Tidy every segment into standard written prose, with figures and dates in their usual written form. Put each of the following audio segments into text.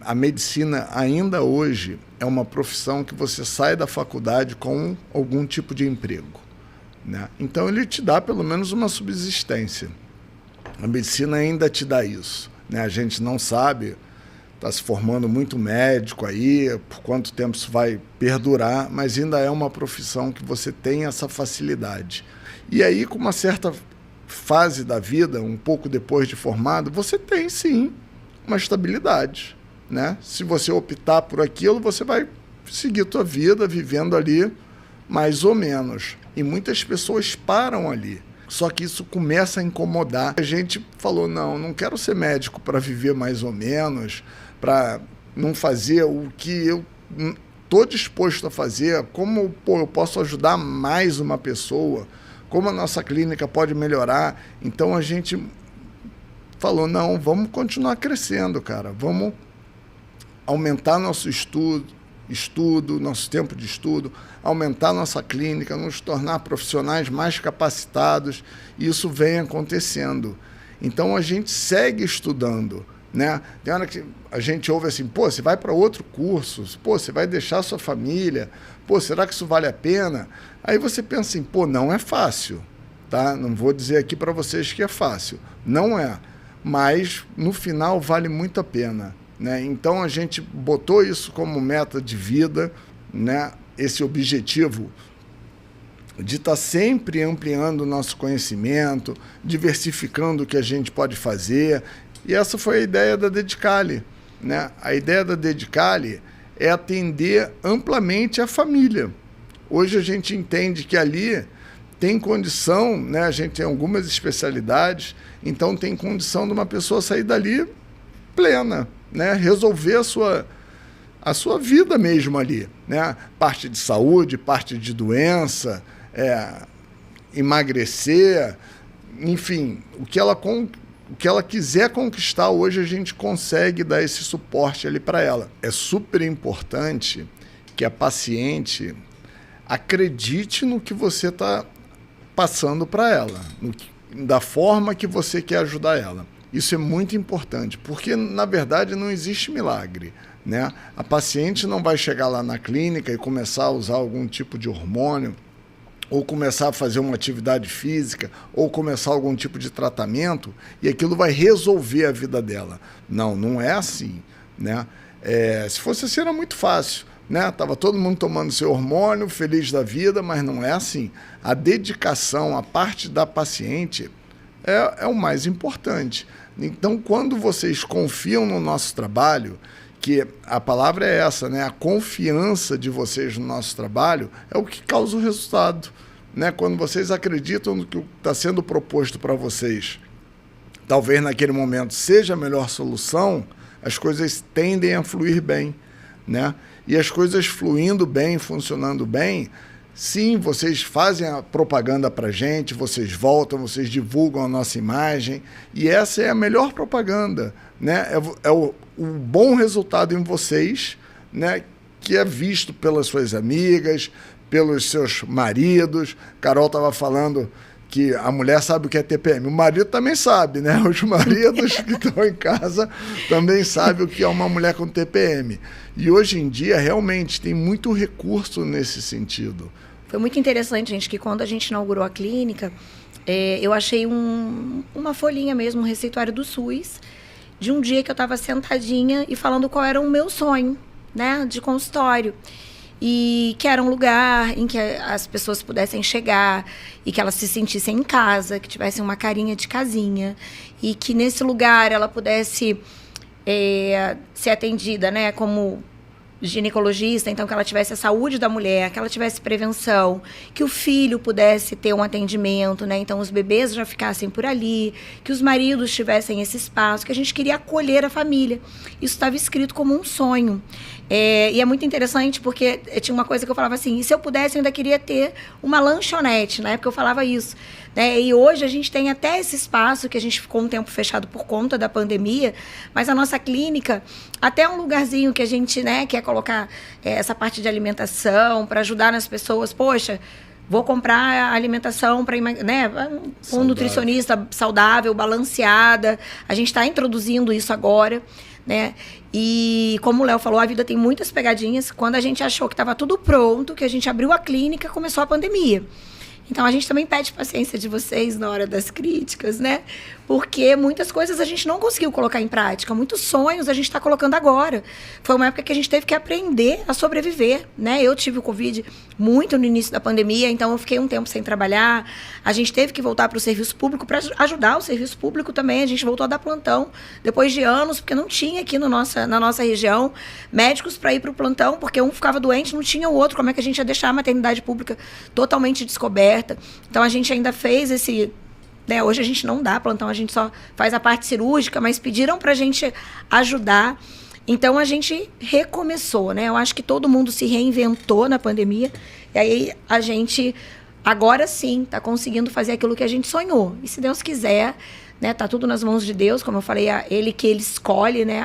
A medicina ainda hoje é uma profissão que você sai da faculdade com algum tipo de emprego, né? Então ele te dá pelo menos uma subsistência. A medicina ainda te dá isso, né? A gente não sabe, está se formando muito médico aí, por quanto tempo isso vai perdurar, mas ainda é uma profissão que você tem essa facilidade. E aí, com uma certa fase da vida, um pouco depois de formado, você tem sim uma estabilidade, né? Se você optar por aquilo, você vai seguir a tua vida vivendo ali mais ou menos. E muitas pessoas param ali. Só que isso começa a incomodar. A gente falou, não quero ser médico para viver mais ou menos, para não fazer o que eu estou disposto a fazer, como eu posso ajudar mais uma pessoa, como a nossa clínica pode melhorar. Então a gente falou, não, vamos continuar crescendo, cara, vamos aumentar nosso estudo, nosso tempo de estudo, aumentar nossa clínica, nos tornar profissionais mais capacitados, e isso vem acontecendo. Então a gente segue estudando, né? Tem hora que a gente ouve assim, pô, você vai para outro curso, pô, você vai deixar sua família, pô, será que isso vale a pena? Aí você pensa assim, pô, não é fácil, tá? Não vou dizer aqui para vocês que é fácil, não é, mas no final vale muito a pena, né? Então a gente botou isso como meta de vida, né? Esse objetivo de estar sempre ampliando o nosso conhecimento, diversificando o que a gente pode fazer. E essa foi a ideia da Dedicale, né? A ideia da Dedicale é atender amplamente a família. Hoje a gente entende que ali tem condição, né? A gente tem algumas especialidades, então tem condição de uma pessoa sair dali plena, né? Resolver a sua vida mesmo ali, né? Parte de saúde, parte de doença, emagrecer, enfim, o que ela quiser conquistar hoje, a gente consegue dar esse suporte ali para ela. É super importante que a paciente acredite no que você está passando para ela, da forma que você quer ajudar ela. Isso é muito importante, porque, na verdade, não existe milagre, né? A paciente não vai chegar lá na clínica e começar a usar algum tipo de hormônio, ou começar a fazer uma atividade física, ou começar algum tipo de tratamento, e aquilo vai resolver a vida dela. Não é assim, né? Se fosse assim, era muito fácil, né? Tava todo mundo tomando seu hormônio, feliz da vida, mas não é assim. A dedicação, a parte da paciente é o mais importante. Então, quando vocês confiam no nosso trabalho, que a palavra é essa, né? A confiança de vocês no nosso trabalho é o que causa o resultado, né? Quando vocês acreditam no que está sendo proposto para vocês, talvez naquele momento seja a melhor solução, as coisas tendem a fluir bem, né? E as coisas fluindo bem, funcionando bem, sim, vocês fazem a propaganda para a gente, vocês voltam, vocês divulgam a nossa imagem, e essa é a melhor propaganda, né? É o bom resultado em vocês, né? Que é visto pelas suas amigas, pelos seus maridos. Carol estava falando que a mulher sabe o que é TPM. O marido também sabe, né? Os maridos que estão em casa também sabem o que é uma mulher com TPM. E hoje em dia, realmente, tem muito recurso nesse sentido. Foi muito interessante, gente, que quando a gente inaugurou a clínica, eu achei uma folhinha mesmo, um receituário do SUS, de um dia que eu estava sentadinha e falando qual era o meu sonho, né, de consultório. E que era um lugar em que as pessoas pudessem chegar e que elas se sentissem em casa, que tivessem uma carinha de casinha, e que nesse lugar ela pudesse ser atendida, né, como ginecologista, então que ela tivesse a saúde da mulher, que ela tivesse prevenção, que o filho pudesse ter um atendimento, né, então os bebês já ficassem por ali, que os maridos tivessem esse espaço, que a gente queria acolher a família. Isso estava escrito como um sonho. E é muito interessante porque tinha uma coisa que eu falava assim, e se eu pudesse eu ainda queria ter uma lanchonete, na época eu falava isso, né? E hoje a gente tem até esse espaço que a gente ficou um tempo fechado por conta da pandemia, mas a nossa clínica, até um lugarzinho que a gente, né, quer colocar essa parte de alimentação para ajudar nas pessoas, poxa, vou comprar alimentação para, né, um nutricionista saudável, balanceada, a gente está introduzindo isso agora, né? E como o Léo falou, a vida tem muitas pegadinhas. Quando a gente achou que estava tudo pronto, que a gente abriu a clínica, começou a pandemia. Então, a gente também pede paciência de vocês na hora das críticas, né? Porque muitas coisas a gente não conseguiu colocar em prática. Muitos sonhos a gente está colocando agora. Foi uma época que a gente teve que aprender a sobreviver, né? Eu tive o Covid muito no início da pandemia, então eu fiquei um tempo sem trabalhar. A gente teve que voltar para o serviço público para ajudar o serviço público também. A gente voltou a dar plantão depois de anos, porque não tinha aqui na nossa região médicos para ir para o plantão, porque um ficava doente, não tinha o outro. Como é que a gente ia deixar a maternidade pública totalmente descoberta? Então, a gente ainda fez esse... Né, hoje a gente não dá plantão, a gente só faz a parte cirúrgica, mas pediram para a gente ajudar. Então, a gente recomeçou, né? Eu acho que todo mundo se reinventou na pandemia. E aí, a gente, agora sim, está conseguindo fazer aquilo que a gente sonhou. E se Deus quiser, né, tá tudo nas mãos de Deus, como eu falei, ele que ele escolhe, né?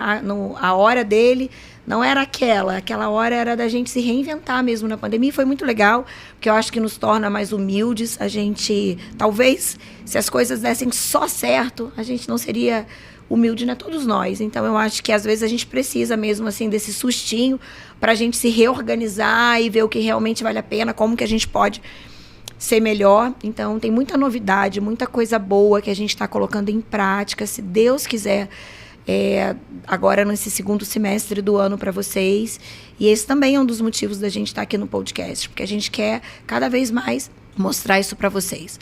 A hora dele não era aquela hora era da gente se reinventar mesmo na pandemia. E foi muito legal, porque eu acho que nos torna mais humildes. A gente, talvez, se as coisas dessem só certo, a gente não seria humilde, né? Todos nós. Então, eu acho que às vezes a gente precisa mesmo, assim, desse sustinho para a gente se reorganizar e ver o que realmente vale a pena, como que a gente pode ser melhor. Então, tem muita novidade, muita coisa boa que a gente está colocando em prática, se Deus quiser, agora nesse segundo semestre do ano para vocês. E esse também é um dos motivos da gente estar aqui no podcast, porque a gente quer cada vez mais mostrar isso para vocês.